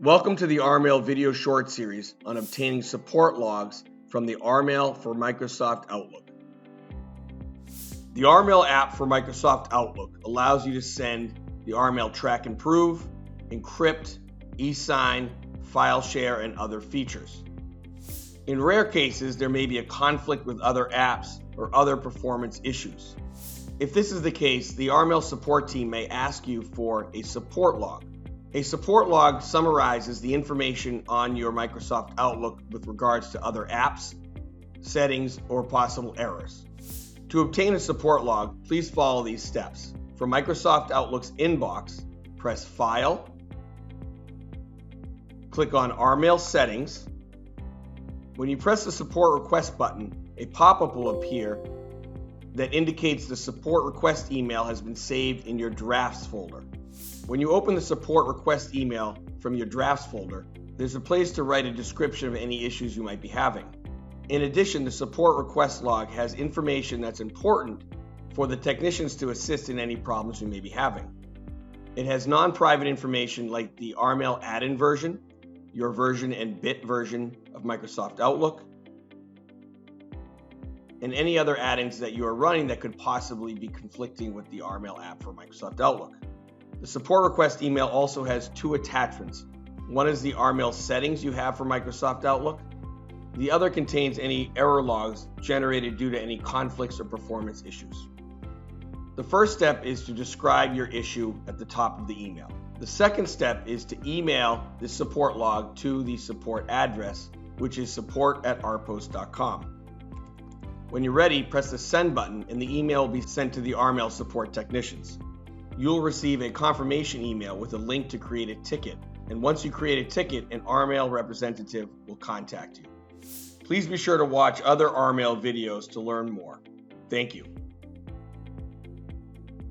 Welcome to the RMail video short series on obtaining support logs from the RMail for Microsoft Outlook. The RMail app for Microsoft Outlook allows you to send the RMail track and prove, encrypt, e-sign, file share, and other features. In rare cases, there may be a conflict with other apps or other performance issues. If this is the case, the RMail support team may ask you for a support log. A support log summarizes the information on your Microsoft Outlook with regards to other apps, settings, or possible errors. To obtain a support log, please follow these steps. For Microsoft Outlook's inbox, press File, click on RMail Settings. When you press the Support Request button, a pop-up will appear that indicates the support request email has been saved in your Drafts folder. When you open the support request email from your Drafts folder, there's a place to write a description of any issues you might be having. In addition, the support request log has information that's important for the technicians to assist in any problems you may be having. It has non-private information like the RMail add-in version, your version and bit version of Microsoft Outlook, and any other add-ins that you are running that could possibly be conflicting with the RMail app for Microsoft Outlook. The support request email also has two attachments. One is the RMail settings you have for Microsoft Outlook. The other contains any error logs generated due to any conflicts or performance issues. The first step is to describe your issue at the top of the email. The second step is to email the support log to the support address, which is support@rpost.com. When you're ready, press the send button and the email will be sent to the RMail support technicians. You'll receive a confirmation email with a link to create a ticket, and once you create a ticket, an RMail representative will contact you. Please be sure to watch other RMail videos to learn more. Thank you.